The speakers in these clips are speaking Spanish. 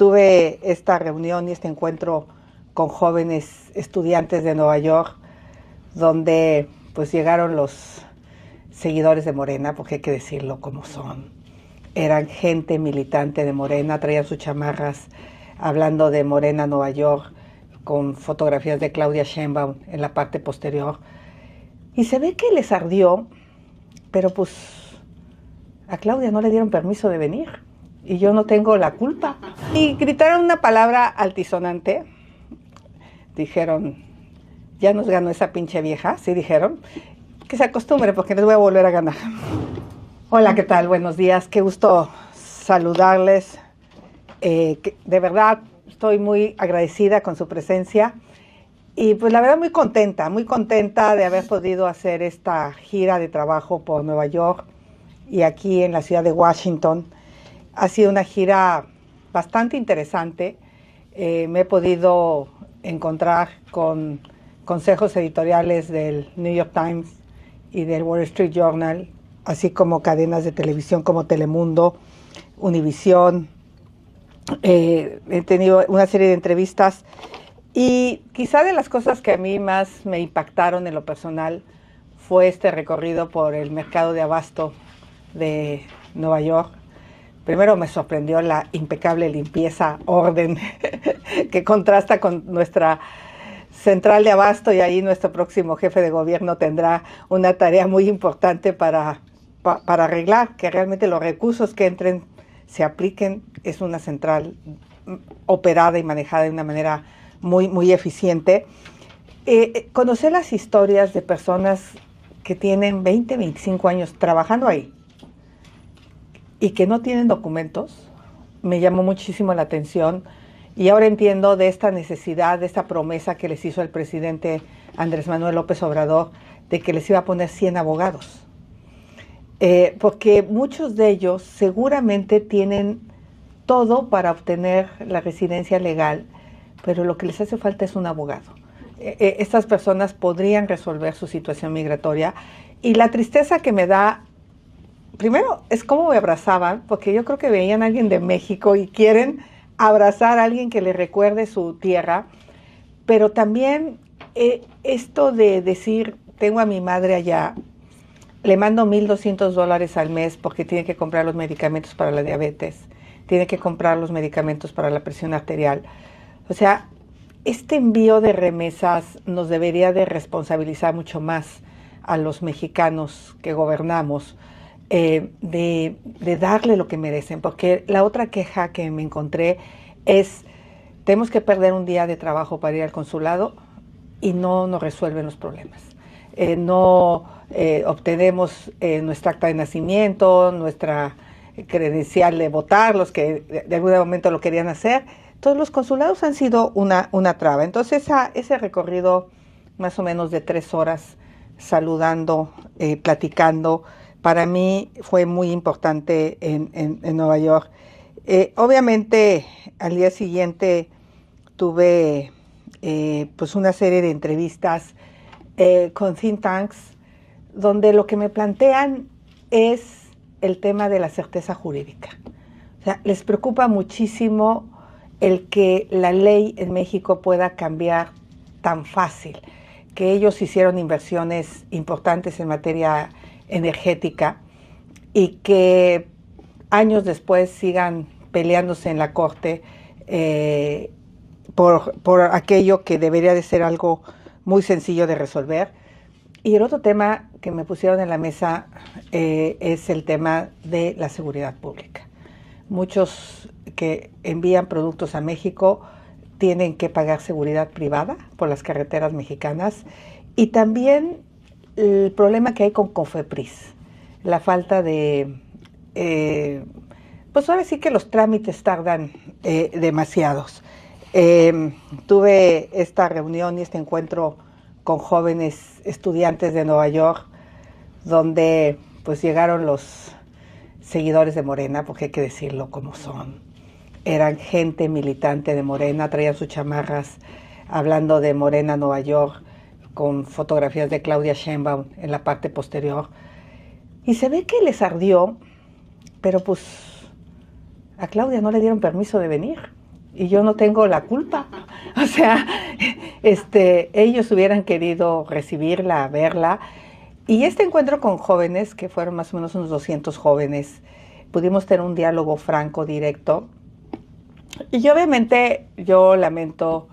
tuve esta reunión y este encuentro con jóvenes estudiantes de Nueva York, donde pues llegaron los seguidores de Morena, porque hay que decirlo como son. Eran gente militante de Morena, traían sus chamarras hablando de Morena Nueva York, con fotografías de Claudia Sheinbaum en la parte posterior. Y se ve que les ardió, pero pues a Claudia no le dieron permiso de venir y yo no tengo la culpa. Y gritaron una palabra altisonante. Dijeron, ya nos ganó esa pinche vieja, sí dijeron. Que se acostumbre porque les voy a volver a ganar. Hola, ¿qué tal? Buenos días, qué gusto saludarles. De verdad estoy muy agradecida con su presencia y pues la verdad muy contenta de haber podido hacer esta gira de trabajo por Nueva York y aquí en la ciudad de Washington. Ha sido una gira bastante interesante. Me he podido encontrar con consejos editoriales del New York Times y del Wall Street Journal, así como cadenas de televisión como Telemundo, Univisión. He tenido una serie de entrevistas y quizá de las cosas que a mí más me impactaron en lo personal fue este recorrido por el mercado de abasto de Nueva York. Primero me sorprendió la impecable limpieza, orden, que contrasta con nuestra central de abasto, y ahí nuestro próximo jefe de gobierno tendrá una tarea muy importante para arreglar que realmente los recursos que entren se apliquen. Es una central operada y manejada de una manera muy eficiente. Conocer las historias de personas que tienen 20, 25 años trabajando ahí y que no tienen documentos, me llamó muchísimo la atención. Y ahora entiendo de esta necesidad, de esta promesa que les hizo el presidente Andrés Manuel López Obrador, de que les iba a poner 100 abogados. Porque muchos de ellos seguramente tienen todo para obtener la residencia legal, pero lo que les hace falta es un abogado. Estas personas podrían resolver su situación migratoria. Y la tristeza que me da, primero, es cómo me abrazaban, porque yo creo que veían a alguien de México y quieren abrazar a alguien que les recuerde su tierra, pero también esto de decir, tengo a mi madre allá, le mando $1,200 al mes porque tiene que comprar los medicamentos para la diabetes, tiene que comprar los medicamentos para la presión arterial. O sea, este envío de remesas nos debería de responsabilizar mucho más a los mexicanos que gobernamos, de darle lo que merecen, porque la otra queja que me encontré es, tenemos que perder un día de trabajo para ir al consulado y no nos resuelven los problemas. No obtenemos nuestra acta de nacimiento, nuestra credencial de votar, los que de algún momento lo querían hacer. Todos los consulados han sido una traba. Entonces ese recorrido más o menos de 3 horas saludando, platicando, para mí fue muy importante en Nueva York. Obviamente al día siguiente tuve pues una serie de entrevistas con think tanks, donde lo que me plantean es el tema de la certeza jurídica. O sea, les preocupa muchísimo el que la ley en México pueda cambiar tan fácil, que ellos hicieron inversiones importantes en materia energética y que años después sigan peleándose en la corte por aquello que debería de ser algo muy sencillo de resolver. Y el otro tema que me pusieron en la mesa es el tema de la seguridad pública. Muchos que envían productos a México tienen que pagar seguridad privada por las carreteras mexicanas, y también el problema que hay con COFEPRIS, la falta de, pues ahora sí que los trámites tardan demasiados. Tuve esta reunión y este encuentro con jóvenes estudiantes de Nueva York, donde pues llegaron los seguidores de Morena, porque hay que decirlo como son. Eran gente militante de Morena, traían sus chamarras hablando de Morena Nueva York, con fotografías de Claudia Sheinbaum en la parte posterior. Y se ve que les ardió, pero pues a Claudia no le dieron permiso de venir y yo no tengo la culpa. O sea, ellos hubieran querido recibirla, verla. Y este encuentro con jóvenes, que fueron más o menos unos 200 jóvenes, pudimos tener un diálogo franco, directo. Y obviamente yo lamento,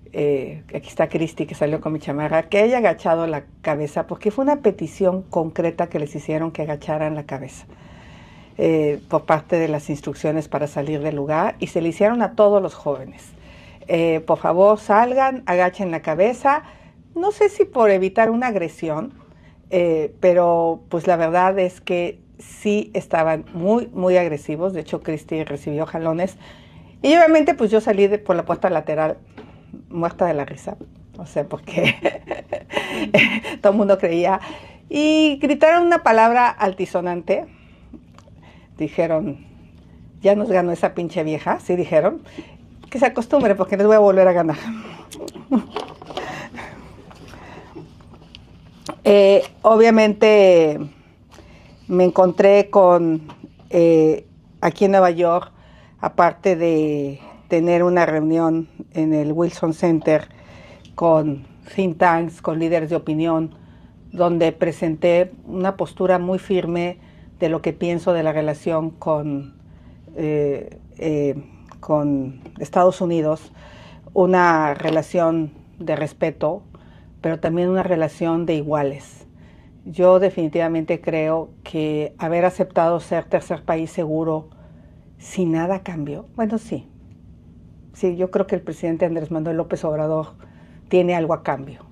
aquí está Cristi que salió con mi chamarra, que haya agachado la cabeza, porque fue una petición concreta que les hicieron que agacharan la cabeza. Por parte de las instrucciones para salir del lugar, y se le hicieron a todos los jóvenes. Por favor, salgan, agachen la cabeza. No sé si por evitar una agresión, pero pues la verdad es que sí estaban muy, muy agresivos. De hecho, Cristi recibió jalones. Y obviamente pues yo salí por la puerta lateral muerta de la risa. O sea, porque todo el mundo creía. Y gritaron una palabra altisonante. Dijeron, ya nos ganó esa pinche vieja, sí dijeron, que se acostumbre porque les voy a volver a ganar. Obviamente me encontré con, aquí en Nueva York, aparte de tener una reunión en el Wilson Center con think tanks, con líderes de opinión, donde presenté una postura muy firme de lo que pienso de la relación con Estados Unidos, una relación de respeto, pero también una relación de iguales. Yo definitivamente creo que haber aceptado ser tercer país seguro sin nada cambió. Bueno, sí. Sí, yo creo que el presidente Andrés Manuel López Obrador tiene algo a cambio.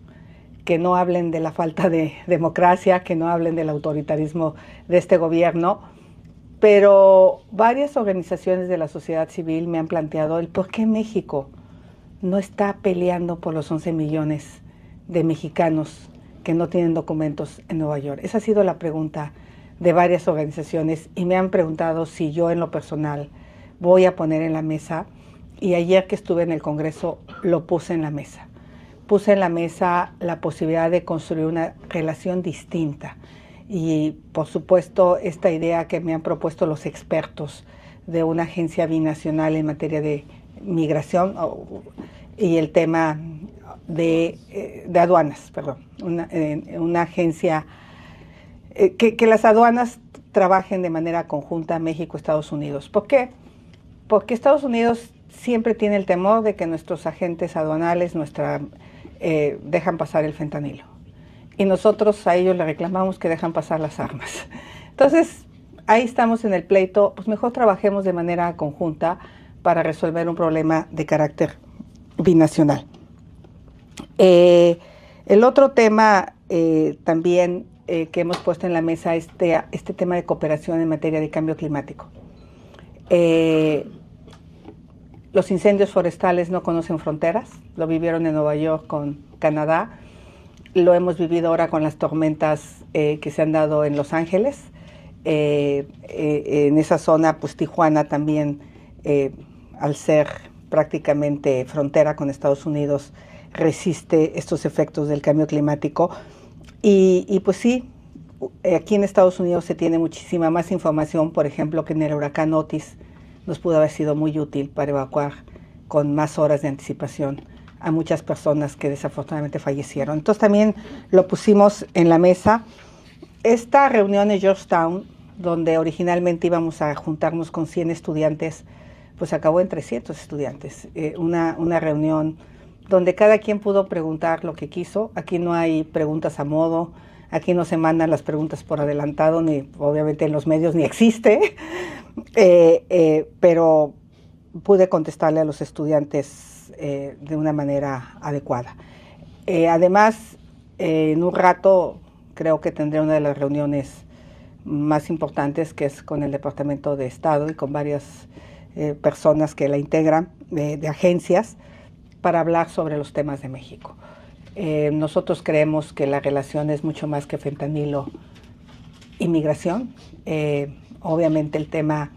Que no hablen de la falta de democracia, que no hablen del autoritarismo de este gobierno, pero varias organizaciones de la sociedad civil me han planteado el por qué México no está peleando por los 11 millones de mexicanos que no tienen documentos en Nueva York. Esa ha sido la pregunta de varias organizaciones y me han preguntado si yo en lo personal voy a poner en la mesa, y ayer que estuve en el Congreso lo puse en la mesa. Puse en la mesa la posibilidad de construir una relación distinta y, por supuesto, esta idea que me han propuesto los expertos de una agencia binacional en materia de migración y el tema de aduanas, perdón, una agencia que las aduanas trabajen de manera conjunta México-Estados Unidos. ¿Por qué? Porque Estados Unidos siempre tiene el temor de que nuestros agentes aduanales dejan pasar el fentanilo. Y nosotros a ellos le reclamamos que dejan pasar las armas. Entonces, ahí estamos en el pleito, pues mejor trabajemos de manera conjunta para resolver un problema de carácter binacional. El otro tema también que hemos puesto en la mesa es este tema de cooperación en materia de cambio climático. Los incendios forestales no conocen fronteras, lo vivieron en Nueva York con Canadá, lo hemos vivido ahora con las tormentas que se han dado en Los Ángeles. En esa zona, pues Tijuana también, al ser prácticamente frontera con Estados Unidos, resiste estos efectos del cambio climático. Y pues sí, aquí en Estados Unidos se tiene muchísima más información, por ejemplo, que en el huracán Otis nos pudo haber sido muy útil para evacuar con más horas de anticipación a muchas personas que desafortunadamente fallecieron. Entonces también lo pusimos en la mesa. Esta reunión en Georgetown, donde originalmente íbamos a juntarnos con 100 estudiantes, pues acabó en 300 estudiantes. Una reunión donde cada quien pudo preguntar lo que quiso. Aquí no hay preguntas a modo, aquí no se mandan las preguntas por adelantado, ni obviamente en los medios ni existe, pero pude contestarle a los estudiantes de una manera adecuada. Además, en un rato creo que tendré una de las reuniones más importantes, que es con el Departamento de Estado y con varias personas que la integran, de agencias, para hablar sobre los temas de México. Nosotros creemos que la relación es mucho más que fentanilo y migración. Obviamente el tema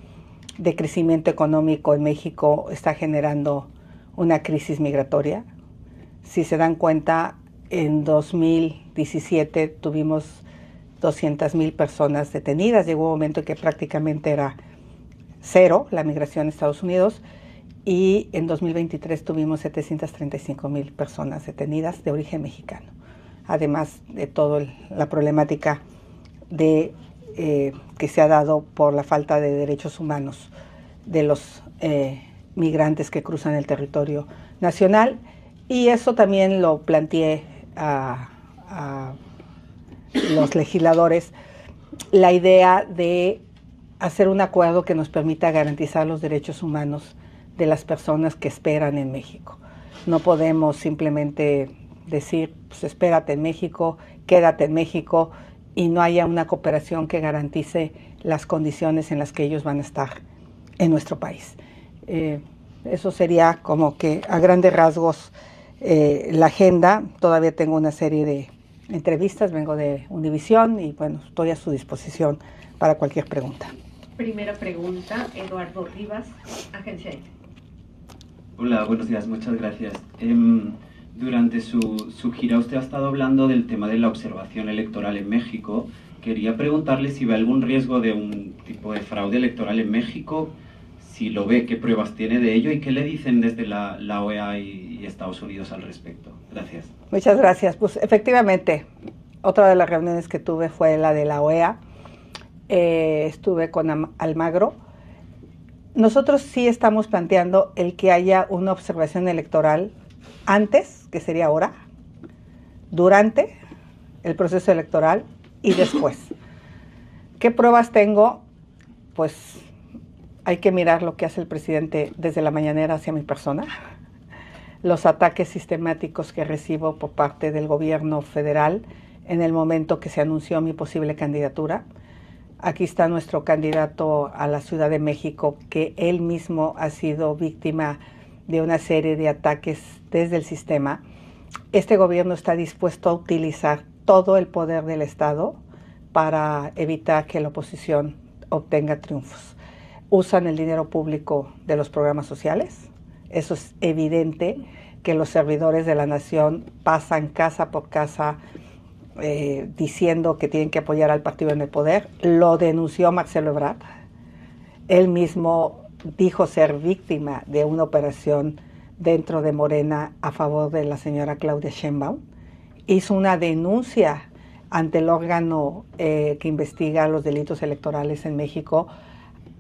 de crecimiento económico en México está generando una crisis migratoria. Si se dan cuenta, en 2017 tuvimos 200,000 personas detenidas. Llegó un momento en que prácticamente era cero la migración a Estados Unidos. y en 2023 tuvimos 735,000 personas detenidas de origen mexicano, además de toda la problemática que se ha dado por la falta de derechos humanos de los migrantes que cruzan el territorio nacional. Y eso también lo planteé a los legisladores, la idea de hacer un acuerdo que nos permita garantizar los derechos humanos de las personas que esperan en México. No podemos simplemente decir, pues espérate en México, quédate en México, y no haya una cooperación que garantice las condiciones en las que ellos van a estar en nuestro país. Eso sería como que a grandes rasgos la agenda. Todavía tengo una serie de entrevistas, vengo de Univisión y bueno, estoy a su disposición para cualquier pregunta. Primera pregunta, Eduardo Rivas, Agencia EFE. Hola, buenos días, muchas gracias. Durante su gira usted ha estado hablando del tema de la observación electoral en México. Quería preguntarle si ve algún riesgo de un tipo de fraude electoral en México, si lo ve, qué pruebas tiene de ello y qué le dicen desde la OEA y Estados Unidos al respecto. Gracias. Muchas gracias. Pues efectivamente, otra de las reuniones que tuve fue la de la OEA. Estuve con Almagro. Nosotros sí estamos planteando el que haya una observación electoral antes, que sería ahora, durante el proceso electoral y después. ¿Qué pruebas tengo? Pues hay que mirar lo que hace el presidente desde la mañanera hacia mi persona, los ataques sistemáticos que recibo por parte del gobierno federal en el momento que se anunció mi posible candidatura. Aquí está nuestro candidato a la Ciudad de México, que él mismo ha sido víctima de una serie de ataques desde el sistema. Este gobierno está dispuesto a utilizar todo el poder del Estado para evitar que la oposición obtenga triunfos. Usan el dinero público de los programas sociales. Eso es evidente, que los servidores de la nación pasan casa por casa diciendo que tienen que apoyar al partido en el poder. Lo denunció Marcelo Ebrard. Él mismo dijo ser víctima de una operación dentro de Morena a favor de la señora Claudia Sheinbaum. Hizo una denuncia ante el órgano que investiga los delitos electorales en México,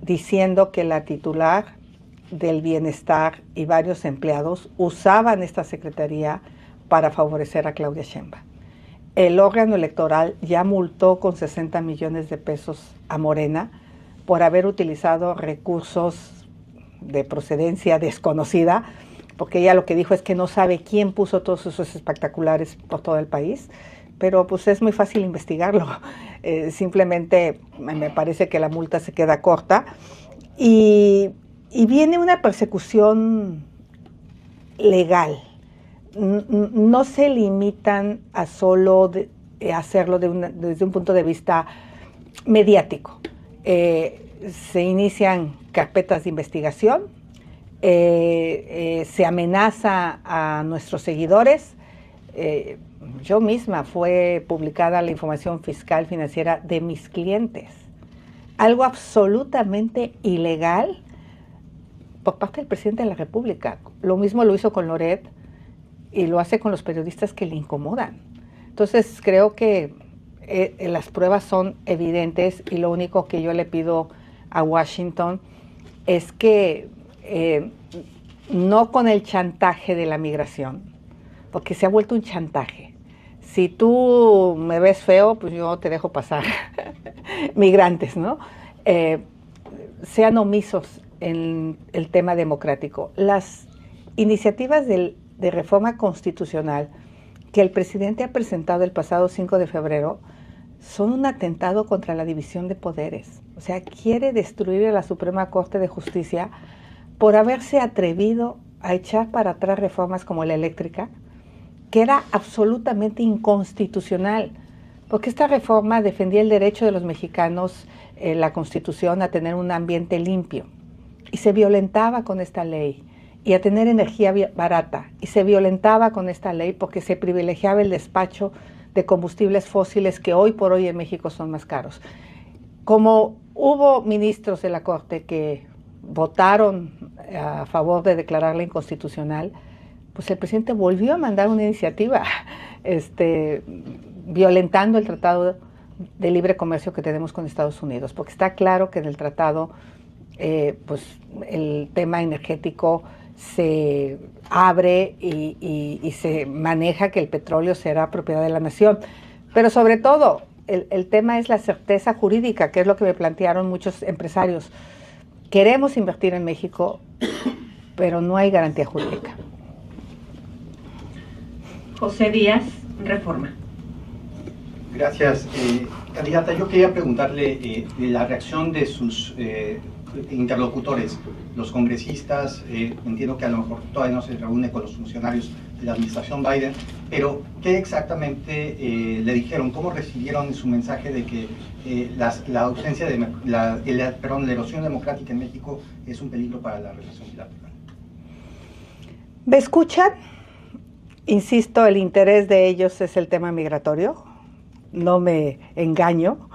diciendo que la titular del bienestar y varios empleados usaban esta secretaría para favorecer a Claudia Sheinbaum. El órgano electoral ya multó con 60 millones de pesos a Morena por haber utilizado recursos de procedencia desconocida, porque ella lo que dijo es que no sabe quién puso todos esos espectaculares por todo el país, pero pues es muy fácil investigarlo. Simplemente me parece que la multa se queda corta y viene una persecución legal. No se limitan a solo hacerlo desde un punto de vista mediático. Se inician carpetas de investigación, se amenaza a nuestros seguidores. Yo misma fue publicada la información fiscal financiera de mis clientes. Algo absolutamente ilegal por parte del presidente de la República. Lo mismo lo hizo con Loret y lo hace con los periodistas que le incomodan. Entonces creo que las pruebas son evidentes y lo único que yo le pido a Washington es que no con el chantaje de la migración, porque se ha vuelto un chantaje. Si tú me ves feo, pues yo te dejo pasar. Migrantes, ¿no? Sean omisos en el tema democrático. Las iniciativas de reforma constitucional que el presidente ha presentado el pasado 5 de febrero son un atentado contra la división de poderes. O sea, quiere destruir a la Suprema Corte de Justicia por haberse atrevido a echar para atrás reformas como la eléctrica, que era absolutamente inconstitucional, porque esta reforma defendía el derecho de los mexicanos, la Constitución, a tener un ambiente limpio, y se violentaba con esta ley, y a tener energía barata, y se violentaba con esta ley porque se privilegiaba el despacho de combustibles fósiles que hoy por hoy en México son más caros. Como hubo ministros de la Corte que votaron a favor de declararla inconstitucional, pues el presidente volvió a mandar una iniciativa violentando el Tratado de Libre Comercio que tenemos con Estados Unidos, porque está claro que en el tratado pues el tema energético se abre y se maneja que el petróleo será propiedad de la nación. Pero sobre todo, el tema es la certeza jurídica, que es lo que me plantearon muchos empresarios. Queremos invertir en México, pero no hay garantía jurídica. José Díaz, Reforma. Gracias. Candidata, yo quería preguntarle de la reacción de sus interlocutores, los congresistas. Entiendo que a lo mejor todavía no se reúne con los funcionarios de la administración Biden, pero ¿qué exactamente le dijeron? ¿Cómo recibieron su mensaje de que la ausencia de la erosión democrática en México es un peligro para la relación bilateral? ¿Me escuchan? Insisto, el interés de ellos es el tema migratorio. No me engaño.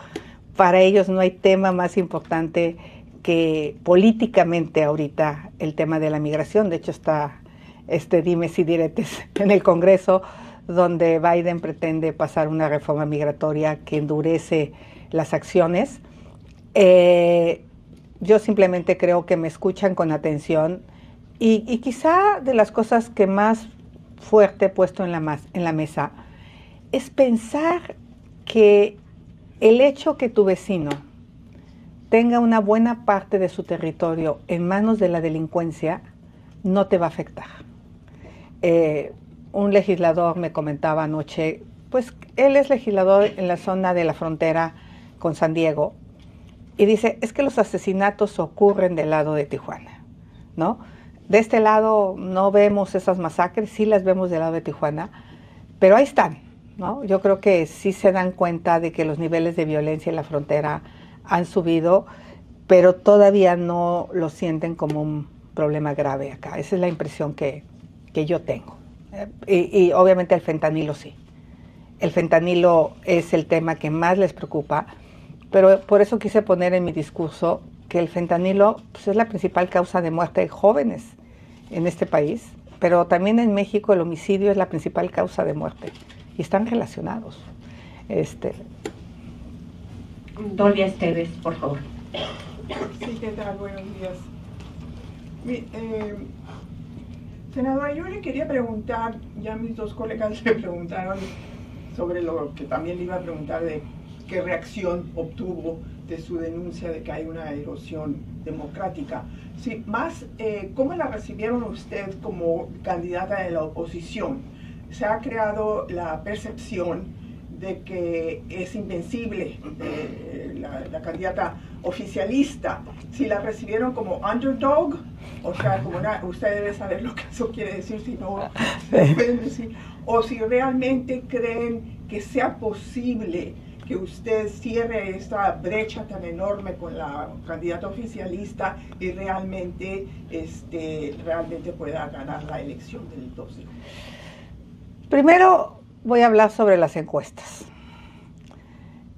Para ellos no hay tema más importante que políticamente ahorita el tema de la migración. De hecho, está dimes y diretes en el Congreso, donde Biden pretende pasar una reforma migratoria que endurece las acciones. Yo simplemente creo que me escuchan con atención y quizá de las cosas que más fuerte he puesto en la mesa es pensar que el hecho que tu vecino tenga una buena parte de su territorio en manos de la delincuencia no te va a afectar. Un legislador me comentaba anoche, pues él es legislador en la zona de la frontera con San Diego, y dice, es que los asesinatos ocurren del lado de Tijuana, ¿no? De este lado no vemos esas masacres, sí las vemos del lado de Tijuana, pero ahí están, ¿no? Yo creo que sí se dan cuenta de que los niveles de violencia en la frontera han subido, pero todavía no lo sienten como un problema grave acá. Esa es la impresión que yo tengo. Y obviamente el fentanilo sí. El fentanilo es el tema que más les preocupa, pero por eso quise poner en mi discurso que el fentanilo pues, es la principal causa de muerte de jóvenes en este país, pero también en México el homicidio es la principal causa de muerte y están relacionados. Dolia Esteves, por favor. Sí, ¿qué tal? Buenos días. Senadora, yo le quería preguntar, ya mis dos colegas le preguntaron sobre lo que también le iba a preguntar de qué reacción obtuvo de su denuncia de que hay una erosión democrática. Sí, más, ¿cómo la recibieron usted como candidata de la oposición? Se ha creado la percepción de que es invencible la candidata oficialista. Si la recibieron como underdog, o sea, como usted debe saber lo que eso quiere decir, si no, pueden decir, o si realmente creen que sea posible que usted cierre esta brecha tan enorme con la candidata oficialista y realmente pueda ganar la elección del 12. Primero voy a hablar sobre las encuestas.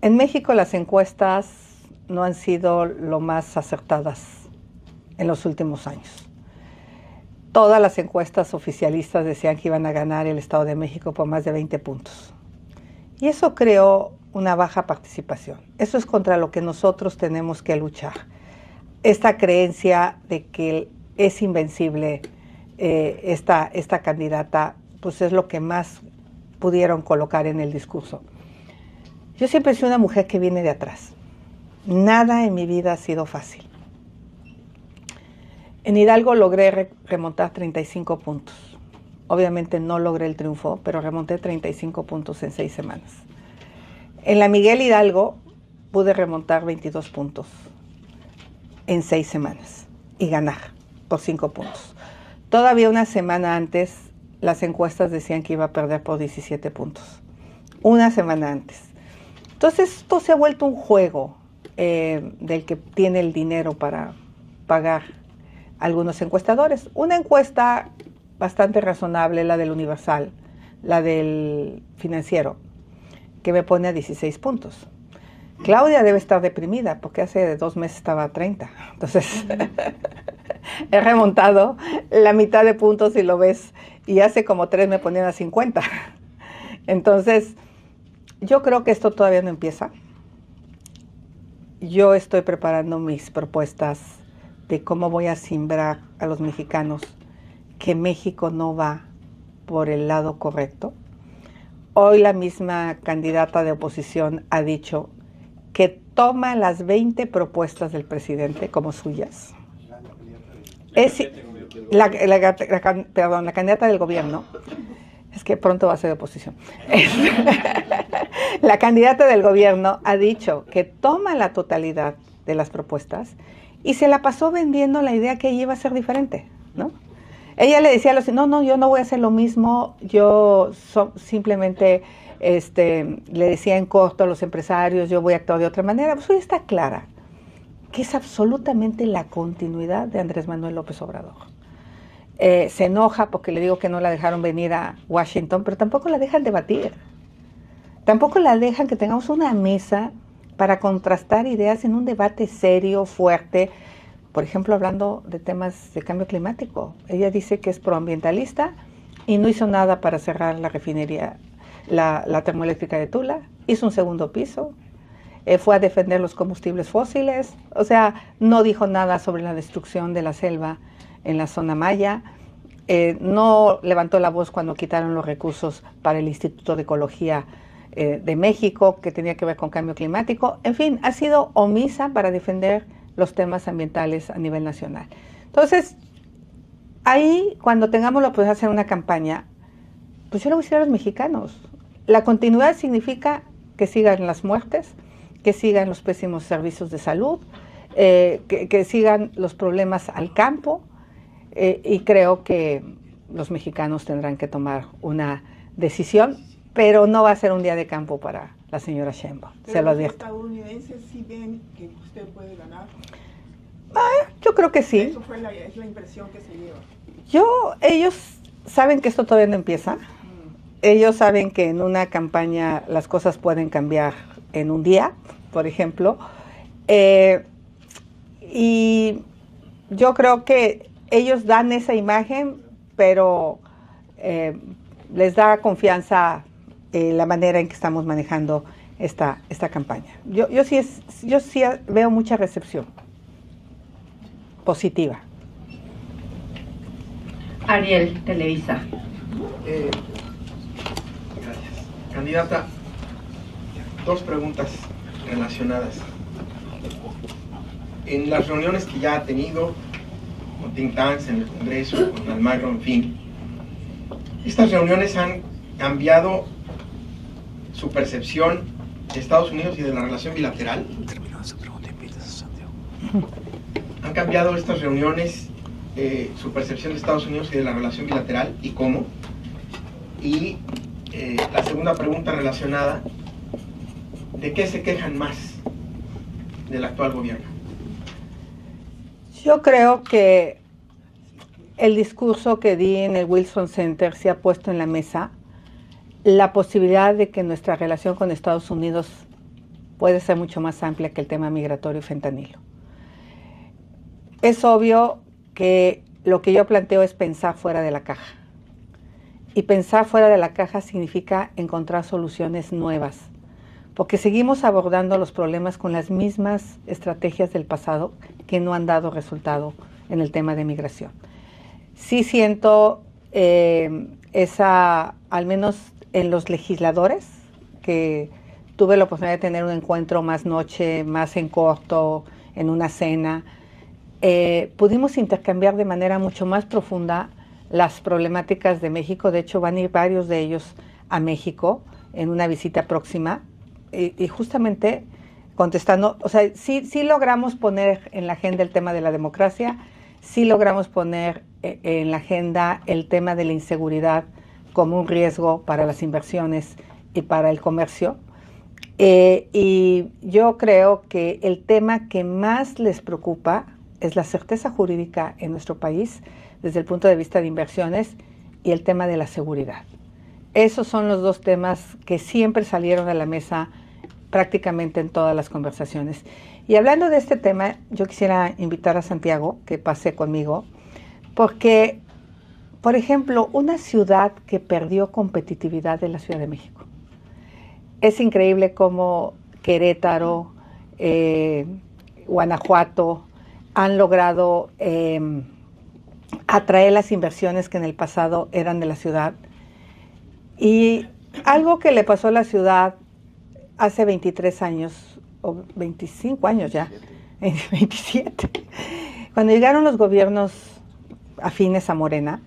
En México las encuestas no han sido lo más acertadas en los últimos años. Todas las encuestas oficialistas decían que iban a ganar el Estado de México por más de 20 puntos. Y eso creó una baja participación. Eso es contra lo que nosotros tenemos que luchar. Esta creencia de que es invencible esta candidata, pues es lo que más pudieron colocar en el discurso. Yo siempre he sido una mujer que viene de atrás. Nada en mi vida ha sido fácil. En Hidalgo logré remontar 35 puntos. Obviamente no logré el triunfo, pero remonté 35 puntos en 6 semanas. En la Miguel Hidalgo pude remontar 22 puntos en 6 semanas y ganar por 5 puntos. Todavía una semana antes, las encuestas decían que iba a perder por 17 puntos. Una semana antes. Entonces esto se ha vuelto un juego del que tiene el dinero para pagar algunos encuestadores. Una encuesta bastante razonable, la del Universal, la del Financiero, que me pone a 16 puntos. Claudia debe estar deprimida porque hace 2 meses estaba a 30. Entonces, he remontado la mitad de puntos si lo ves. Y hace como 3 me ponían a 50. Entonces, yo creo que esto todavía no empieza. Yo estoy preparando mis propuestas de cómo voy a simbrar a los mexicanos que México no va por el lado correcto. Hoy la misma candidata de oposición ha dicho que toma las 20 propuestas del presidente como suyas. Perdón, la candidata del gobierno, es que pronto va a ser de oposición. La candidata del gobierno ha dicho que toma la totalidad de las propuestas y se la pasó vendiendo la idea que ella iba a ser diferente, ¿no? Ella le decía a los, no, yo no voy a hacer lo mismo, yo simplemente le decía en corto a los empresarios, yo voy a actuar de otra manera. Pues hoy está clara que es absolutamente la continuidad de Andrés Manuel López Obrador. Se enoja porque le digo que no la dejaron venir a Washington, pero tampoco la dejan debatir. Tampoco la dejan que tengamos una mesa para contrastar ideas en un debate serio, fuerte. Por ejemplo, hablando de temas de cambio climático. Ella dice que es proambientalista y no hizo nada para cerrar la refinería, la termoeléctrica de Tula. Hizo un segundo piso. Fue a defender los combustibles fósiles. O sea, no dijo nada sobre la destrucción de la selva en la zona maya. No levantó la voz cuando quitaron los recursos para el Instituto de Ecología de México, que tenía que ver con cambio climático. En fin, ha sido omisa para defender los temas ambientales a nivel nacional. Entonces, ahí cuando tengamos la oportunidad de hacer una campaña, pues yo le voy a decir a los mexicanos, la continuidad significa que sigan las muertes, que sigan los pésimos servicios de salud, que sigan los problemas al campo, y creo que los mexicanos tendrán que tomar una decisión, pero no va a ser un día de campo para la señora Sheinbaum, se lo advierto. ¿Los estadounidenses sí ven que usted puede ganar? Yo creo que sí. Eso es la impresión que se lleva. Ellos saben que esto todavía no empieza. Ellos saben que en una campaña las cosas pueden cambiar en un día, por ejemplo. Y yo creo que ellos dan esa imagen, pero les da confianza la manera en que estamos manejando esta campaña. Yo sí veo mucha recepción positiva. Ariel, Televisa. Gracias. Candidata, 2 preguntas relacionadas. En las reuniones que ya ha tenido con think tanks en el Congreso, con Almagro, en fin, estas reuniones han cambiado su percepción de Estados Unidos y de la relación bilateral. ¿Han cambiado estas reuniones su percepción de Estados Unidos y de la relación bilateral y cómo? Y la segunda pregunta relacionada, ¿de qué se quejan más del actual gobierno? Yo creo que el discurso que di en el Wilson Center se ha puesto en la mesa la posibilidad de que nuestra relación con Estados Unidos puede ser mucho más amplia que el tema migratorio y fentanilo. Es obvio que lo que yo planteo es pensar fuera de la caja. Y pensar fuera de la caja significa encontrar soluciones nuevas, porque seguimos abordando los problemas con las mismas estrategias del pasado que no han dado resultado en el tema de migración. Sí siento al menos en los legisladores, que tuve la oportunidad de tener un encuentro más noche, más en corto, en una cena, pudimos intercambiar de manera mucho más profunda las problemáticas de México. De hecho, van a ir varios de ellos a México en una visita próxima, y justamente contestando, o sea, sí logramos poner en la agenda el tema de la democracia, sí logramos poner en la agenda el tema de la inseguridad como un riesgo para las inversiones y para el comercio. Y yo creo que el tema que más les preocupa es la certeza jurídica en nuestro país desde el punto de vista de inversiones y el tema de la seguridad. Esos son los 2 temas que siempre salieron a la mesa prácticamente en todas las conversaciones. Y hablando de este tema, yo quisiera invitar a Santiago que pase conmigo, porque, por ejemplo, una ciudad que perdió competitividad es la Ciudad de México. Es increíble cómo Querétaro, Guanajuato han logrado atraer las inversiones que en el pasado eran de la ciudad. Y algo que le pasó a la ciudad hace 23 años, o 25 años ya, 27, cuando llegaron los gobiernos afines a Morena,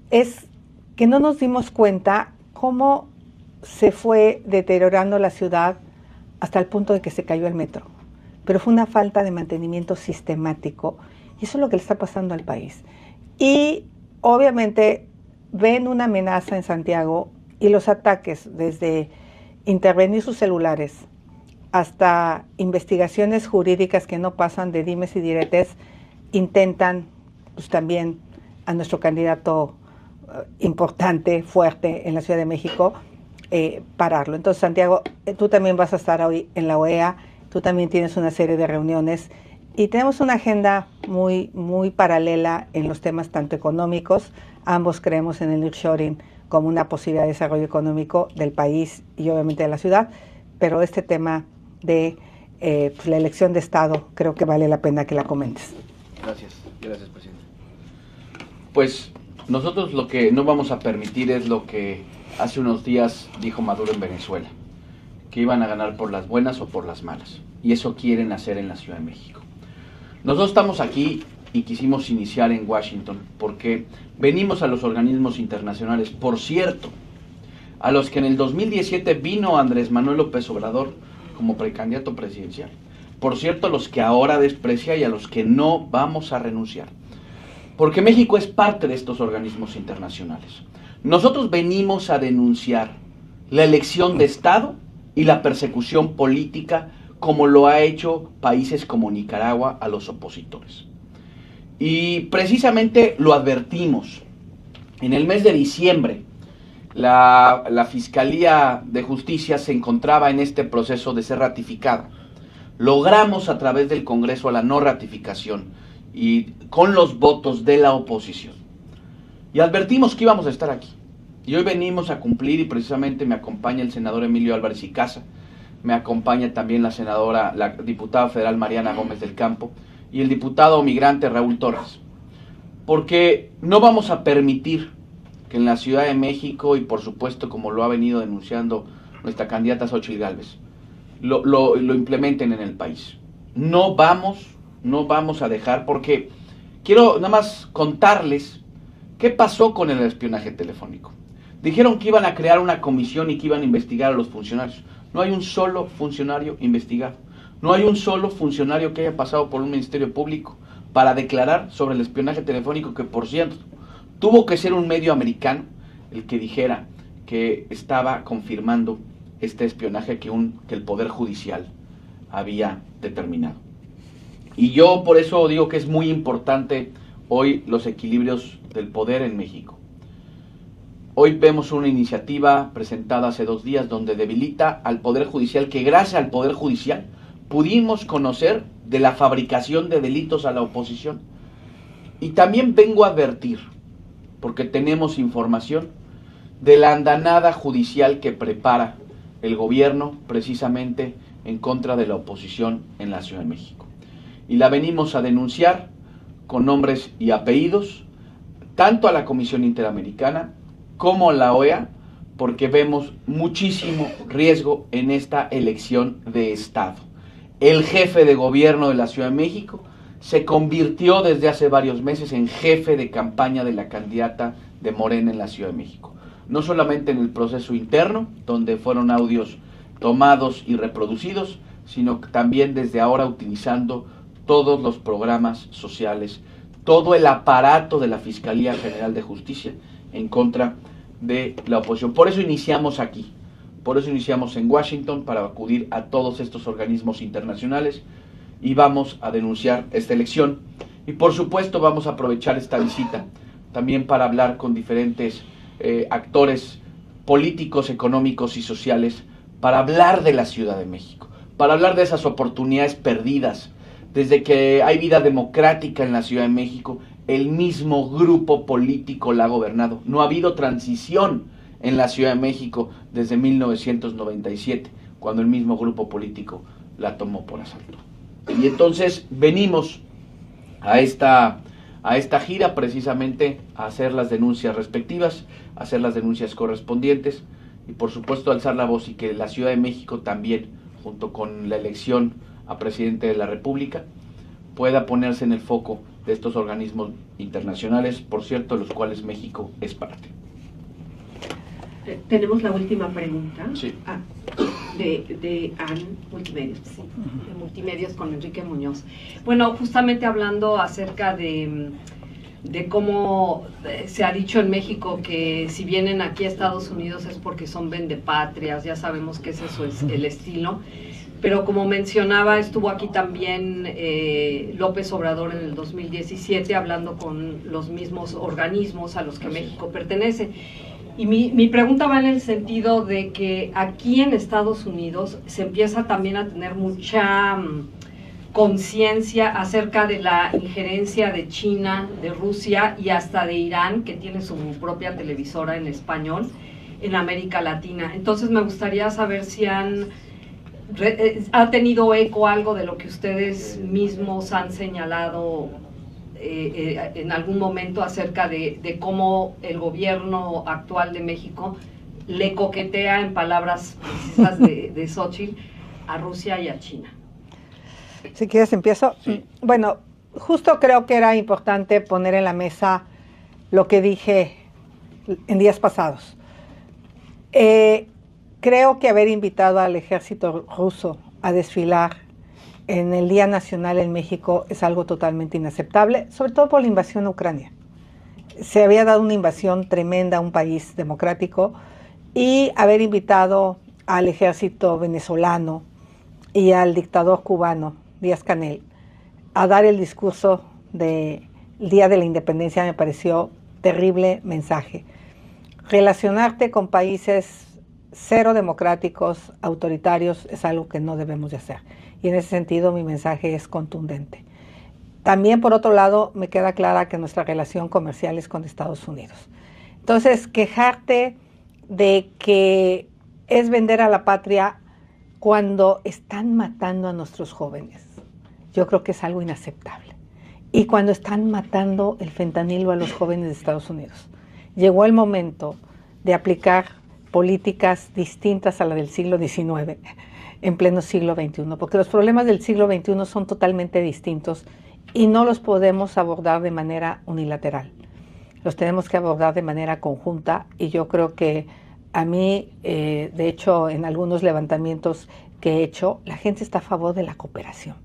es que no nos dimos cuenta cómo se fue deteriorando la ciudad hasta el punto de que se cayó el metro. Pero fue una falta de mantenimiento sistemático, y eso es lo que le está pasando al país. Y obviamente ven una amenaza en Santiago, y los ataques, desde intervenir sus celulares hasta investigaciones jurídicas que no pasan de dimes y diretes, intentan pues también a nuestro candidato importante, fuerte en la Ciudad de México, pararlo. Entonces, Santiago, tú también vas a estar hoy en la OEA, tú también tienes una serie de reuniones y tenemos una agenda muy, muy paralela en los temas tanto económicos. Ambos creemos en el nearshoring como una posibilidad de desarrollo económico del país y obviamente de la ciudad, pero este tema de pues la elección de Estado creo que vale la pena que la comentes. Gracias, presidente. Pues nosotros lo que no vamos a permitir es lo que hace unos días dijo Maduro en Venezuela, que iban a ganar por las buenas o por las malas, y eso quieren hacer en la Ciudad de México. Nosotros estamos aquí y quisimos iniciar en Washington porque venimos a los organismos internacionales, por cierto, a los que en el 2017 vino Andrés Manuel López Obrador como precandidato presidencial, por cierto, a los que ahora desprecia y a los que no vamos a renunciar, porque México es parte de estos organismos internacionales. Nosotros venimos a denunciar la elección de Estado y la persecución política como lo ha hecho países como Nicaragua a los opositores. Y precisamente lo advertimos. En el mes de diciembre, la Fiscalía de Justicia se encontraba en este proceso de ser ratificada. Logramos a través del Congreso la no ratificación y con los votos de la oposición. Y advertimos que íbamos a estar aquí. Y hoy venimos a cumplir y precisamente me acompaña el senador Emilio Álvarez y Casa, me acompaña también la diputada federal Mariana Gómez del Campo, y el diputado migrante Raúl Torres, porque no vamos a permitir que en la Ciudad de México, y por supuesto como lo ha venido denunciando nuestra candidata Xóchitl Gálvez, lo implementen en el país. No vamos a dejar, porque quiero nada más contarles qué pasó con el espionaje telefónico. Dijeron que iban a crear una comisión y que iban a investigar a los funcionarios. No hay un solo funcionario investigado. No hay un solo funcionario que haya pasado por un ministerio público para declarar sobre el espionaje telefónico, que por cierto, tuvo que ser un medio americano el que dijera que estaba confirmando este espionaje que el Poder Judicial había determinado. Y yo por eso digo que es muy importante hoy los equilibrios del poder en México. Hoy vemos una iniciativa presentada hace 2 días donde debilita al Poder Judicial, que gracias al Poder Judicial pudimos conocer de la fabricación de delitos a la oposición. Y también vengo a advertir, porque tenemos información, de la andanada judicial que prepara el gobierno precisamente en contra de la oposición en la Ciudad de México. Y la venimos a denunciar con nombres y apellidos, tanto a la Comisión Interamericana como a la OEA, porque vemos muchísimo riesgo en esta elección de Estado. El jefe de gobierno de la Ciudad de México se convirtió desde hace varios meses en jefe de campaña de la candidata de Morena en la Ciudad de México. No solamente en el proceso interno, donde fueron audios tomados y reproducidos, sino también desde ahora utilizando todos los programas sociales, todo el aparato de la Fiscalía General de Justicia en contra de la oposición. Por eso iniciamos aquí, por eso iniciamos en Washington, para acudir a todos estos organismos internacionales y vamos a denunciar esta elección. Y por supuesto vamos a aprovechar esta visita también para hablar con diferentes actores políticos, económicos y sociales para hablar de la Ciudad de México, para hablar de esas oportunidades perdidas. Desde que hay vida democrática en la Ciudad de México, el mismo grupo político la ha gobernado. No ha habido transición en la Ciudad de México desde 1997, cuando el mismo grupo político la tomó por asalto. Y entonces venimos a esta gira precisamente a hacer las denuncias respectivas, a hacer las denuncias correspondientes y por supuesto alzar la voz y que la Ciudad de México también, junto con la elección a presidente de la República, pueda ponerse en el foco de estos organismos internacionales, por cierto, los cuales México es parte. Tenemos la última pregunta. Sí. De Ann Multimedios, sí, de Multimedios con Enrique Muñoz. Bueno, justamente hablando acerca de cómo se ha dicho en México que si vienen aquí a Estados Unidos es porque son vendepatrias, ya sabemos que ese es el estilo, pero como mencionaba, estuvo aquí también López Obrador en el 2017 hablando con los mismos organismos a los que México pertenece. Y mi pregunta va en el sentido de que aquí en Estados Unidos se empieza también a tener mucha conciencia acerca de la injerencia de China, de Rusia y hasta de Irán, que tiene su propia televisora en español, en América Latina. Entonces me gustaría saber si ha tenido eco algo de lo que ustedes mismos han señalado en algún momento acerca de cómo el gobierno actual de México le coquetea, en palabras precisas de Xóchitl, a Rusia y a China. Si quieres empiezo. Sí. Bueno, justo creo que era importante poner en la mesa lo que dije en días pasados. Creo que haber invitado al ejército ruso a desfilar en el Día Nacional en México es algo totalmente inaceptable, sobre todo por la invasión a Ucrania. Se había dado una invasión tremenda a un país democrático y haber invitado al ejército venezolano y al dictador cubano, Díaz-Canel, a dar el discurso del Día de la Independencia me pareció terrible mensaje. Relacionarte con países cero democráticos, autoritarios, es algo que no debemos de hacer. Y en ese sentido mi mensaje es contundente. También, por otro lado, me queda clara que nuestra relación comercial es con Estados Unidos. Entonces, quejarte de que es vender a la patria cuando están matando a nuestros jóvenes, yo creo que es algo inaceptable. Y cuando están matando el fentanilo a los jóvenes de Estados Unidos. Llegó el momento de aplicar políticas distintas a la del siglo XIX, en pleno siglo XXI, porque los problemas del siglo XXI son totalmente distintos y no los podemos abordar de manera unilateral. Los tenemos que abordar de manera conjunta y yo creo que a mí, de hecho, en algunos levantamientos que he hecho, la gente está a favor de la cooperación.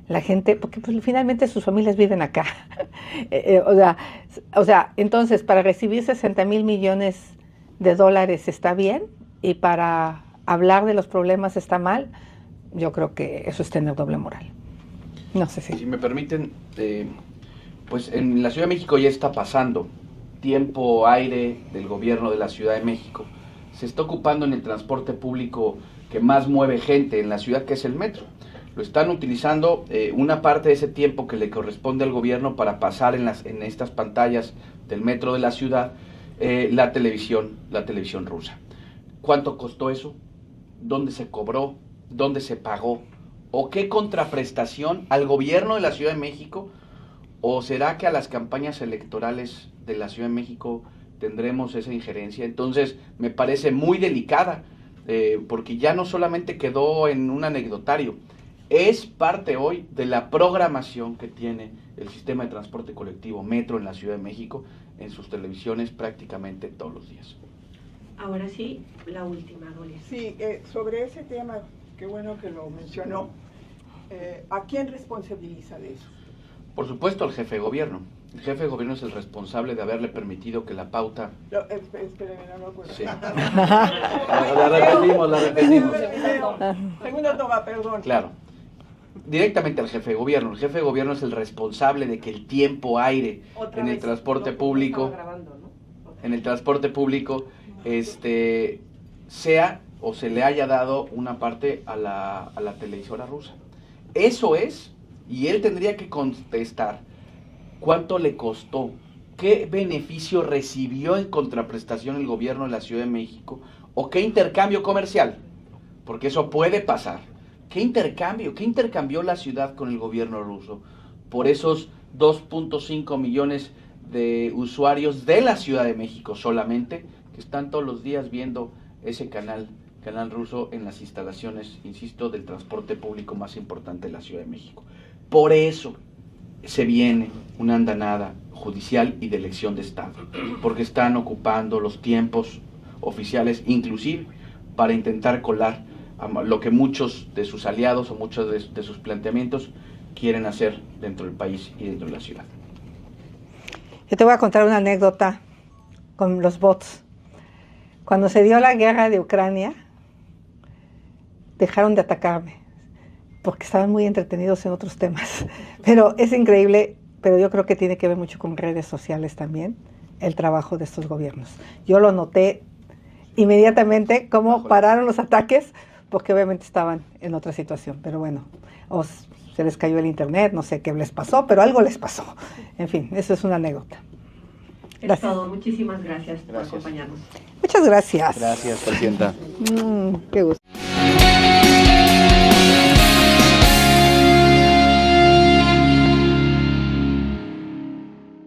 La gente, porque pues, finalmente sus familias viven acá. O sea, entonces, para recibir 60,000 millones de dólares está bien y para hablar de los problemas está mal, yo creo que eso es tener doble moral. No sé si... Si me permiten, pues en la Ciudad de México ya está pasando tiempo aire del gobierno de la Ciudad de México. Se está ocupando en el transporte público que más mueve gente en la ciudad, que es el metro. Lo están utilizando una parte de ese tiempo que le corresponde al gobierno para pasar en estas pantallas del metro de la ciudad la televisión rusa. ¿Cuánto costó eso? ¿Dónde se cobró? ¿Dónde se pagó? ¿O qué contraprestación al gobierno de la Ciudad de México? ¿O será que a las campañas electorales de la Ciudad de México tendremos esa injerencia? Entonces me parece muy delicada, porque ya no solamente quedó en un anecdotario, es parte hoy de la programación que tiene el sistema de transporte colectivo Metro en la Ciudad de México en sus televisiones prácticamente todos los días. Ahora sí, la última, Dolia. Sí, sobre ese tema, qué bueno que lo mencionó. ¿A quién responsabiliza de eso? Por supuesto, al jefe de gobierno. El jefe de gobierno es el responsable de haberle permitido que la pauta... Espérame, no me acuerdo. Sí. La repetimos. Segunda toma, perdón. Claro. Directamente al jefe de gobierno. El jefe de gobierno es el responsable de que el tiempo aire en el transporte público, sea o se le haya dado una parte a la televisora rusa. Eso es, y él tendría que contestar cuánto le costó, qué beneficio recibió en contraprestación el gobierno de la Ciudad de México, o qué intercambio comercial, porque eso puede pasar. ¿Qué intercambió la ciudad con el gobierno ruso por esos 2.5 millones de usuarios de la Ciudad de México solamente, que están todos los días viendo ese canal ruso en las instalaciones, insisto, del transporte público más importante de la Ciudad de México? Por eso se viene una andanada judicial y de elección de Estado, porque están ocupando los tiempos oficiales, inclusive para intentar colar lo que muchos de sus aliados o muchos de sus planteamientos quieren hacer dentro del país y dentro de la ciudad. Yo te voy a contar una anécdota con los bots. Cuando se dio la guerra de Ucrania, dejaron de atacarme, porque estaban muy entretenidos en otros temas. Pero es increíble, pero yo creo que tiene que ver mucho con redes sociales también, el trabajo de estos gobiernos. Yo lo noté inmediatamente, cómo pararon los ataques, porque obviamente estaban en otra situación. Pero bueno, o se les cayó el internet, no sé qué les pasó, pero algo les pasó. En fin, eso es una anécdota. Es todo. Muchísimas gracias por acompañarnos. Muchas gracias. Gracias, presidenta. Qué gusto.